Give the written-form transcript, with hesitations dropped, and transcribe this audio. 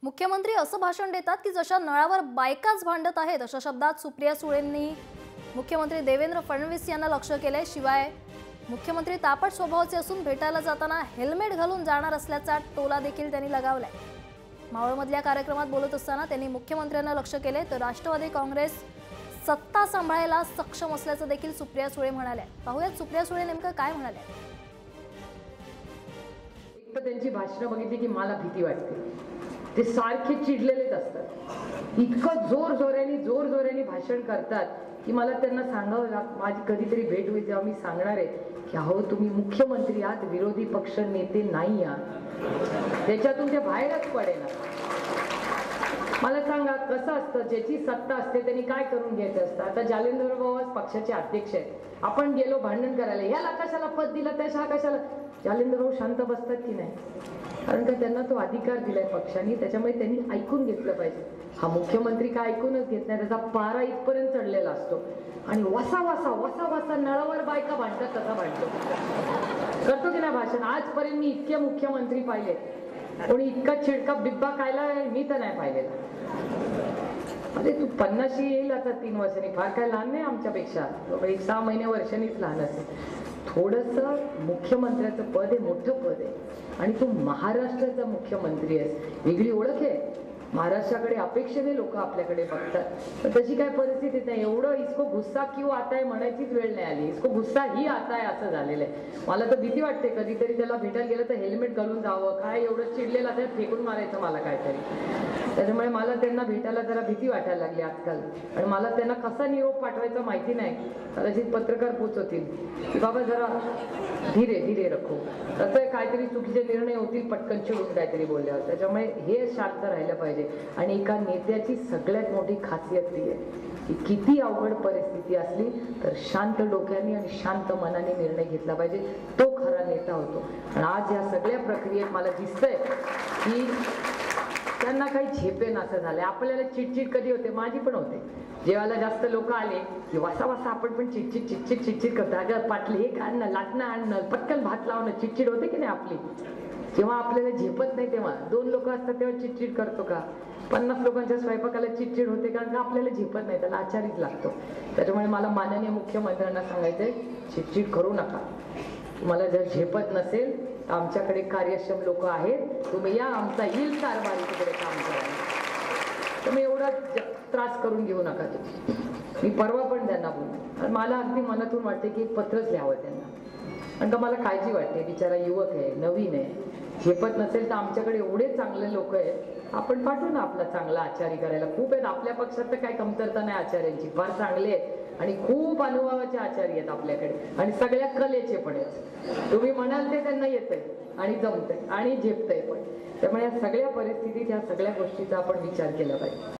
मुख्यमंत्री असं भाषण देतात की जशा नळावर बायकाच भांडत आहेत अशा शब्दात सुप्रिया सुळेंनी मुख्यमंत्री देवेंद्र फडणवीस यांना लक्ष केले। शिवाय मुख्यमंत्री तापट स्वभावाचे असून भेटायला जाताना हेल्मेट घालून जाणार असल्याचा टोला देखील त्यांनी लगावलाय। मावळमधल्या कार्यक्रमात बोलत असताना त्यांनी मुख्यमंत्र्यांना लक्ष केले तर राष्ट्रवादी काँग्रेस सत्ता सांभाळायला सक्षम असल्याचं देखील सुप्रिया सुळे म्हणाल्या। पाहूयात सुप्रिया सुळे नेमकं काय म्हणाल्या। एक तर त्यांची भाषणं बघितली की मला भीती वाटते। ते सारखे चिडलेलेच असतात, इतकं जोरजोराने भाषण करतात की मला त्यांना सांगावं लागतं, माझी कधीतरी भेट होईल जेव्हा मी सांगणार आहे की अहो तुम्ही मुख्यमंत्री आहात, विरोधी पक्ष नेते नाही आहात, त्याच्यातून ते बाहेरच पडेना। मला सांगा कसं असतं, ज्याची सत्ता असते त्यांनी काय करून घ्यायचं असतं। आता जालेंद्र भाऊ पक्षाचे अध्यक्ष आहेत, आपण गेलो भांडण करायला, ह्याला कशाला पद दिलं त्याला कशाला, जालेंद्र भाऊ शांत बसतात की नाही? कारण का त्यांना तो अधिकार दिलाय पक्षाने, त्याच्यामुळे त्यांनी ऐकून घेतलं पाहिजे। हा मुख्यमंत्री काय ऐकूनच घेत नाही, त्याचा पारा इथपर्यंत चढलेला असतो आणि वसा वसा नळावर बायका भांडतात तसा भांडतो, करतो की नाही भाषण। आजपर्यंत मी इतके मुख्यमंत्री पाहिले, कोणी इतका चिडका बिब्बा खायला मी तर नाही पाहिलेला। अरे तू 50 येईल आता 3 वर्षांनी, फार काय लहान नाही आमच्यापेक्षा, 6 महिने वर्षांनीच लहान असेल। थोडंसं मुख्यमंत्र्याचं पद आहे, मोठं पद आहे आणि तू महाराष्ट्राचा मुख्यमंत्री आहेस, वेगळी ओळख आहे। महाराष्ट्राकडे अपेक्षेने लोक आपल्याकडे बघतात, पण तशी काय परिस्थिती नाही। एवढं इसको गुस्सा क्यों आता है म्हणायचीच वेळ नाही आली, इसको गुस्सा ही आता है असं झालेलं आहे। मला तर भीती वाटते, कधीतरी त्याला भेटायला गेलं तर हेल्मेट घालून जावं, काय एवढं चिडलेलं तर फेकून मारायचं मला काहीतरी। त्याच्यामुळे मला त्यांना भेटायला जरा भीती वाटायला लागली आजकाल, आणि मला त्यांना कसा निरोप पाठवायचा माहिती नाही। कदाचित पत्रकार पोचवतील की बाबा जरा धीरे रखो, तसं काहीतरी चुकीचे निर्णय होतील पटकन चिडून काहीतरी बोलल्यावर, त्याच्यामुळे हे शांत राहिलं पाहिजे। आणि एका नेत्याची सगळ्यात मोठी खासियत ती आहे की किती अवघड परिस्थिती असली तर शांत डोक्याने आणि शांत मनाने निर्णय घेतला पाहिजे, तो खरा नेता होतो। आणि आज या सगळ्या प्रक्रियेत मला दिसतंय की त्यांना काही झेपेन असं झालंय। आपल्याला चिडचिड कधी होते, माझी पण होते, जेव्हा जास्त लोक आले की वासा आपण पण चिडचिड करतो, अगं पाटले हे आणणं, लाटणं आणणं, पटकन भात लावणं, चिडचिड होते की नाही आपली। जेव्हा आपल्याला झेपत नाही तेव्हा 2 लोक असतात तेव्हा चिडचिड करतो का? 50 लोकांच्या स्वयंपाकाला चिडचिड होते, कारण का आपल्याला झेपत नाही, त्याला आचारीच लागतो। त्याच्यामुळे मला माननीय मुख्यमंत्र्यांना सांगायचंय, चिडचिड करू नका। तुम्हाला जर झेपत नसेल तर आमच्याकडे कार्यक्षम लोक आहेत, तुम्ही या, आमचा येईल कारभार तिकडे काम करायला, तुम्ही एवढा त्रास करून घेऊ नका तुम्ही। मी परवा पण त्यांना बोलले, मला अगदी मनातून वाटते की एक पत्रच लिहावं त्यांना, कारण का मला काळजी वाटते, बिचारा युवक आहे, नवीन आहे, झेपत नसेल तर आमच्याकडे एवढे चांगले लोक आहेत, आपण पाठवू ना आपला चांगला आचारी करायला। खूप आहेत आपल्या पक्षात, तर काही कमतरता नाही आचार्यांची, फार चांगले आहेत आणि खूप अनुभवाचे आचार्य आहेत आपल्याकडे, आणि सगळ्या कलेचे पण आहेत। तुम्ही म्हणाल ते त्यांना येतंय आणि जमतंय आणि झेपतंय पण, त्यामुळे या सगळ्या परिस्थितीत या सगळ्या गोष्टीचा आपण विचार केला पाहिजे।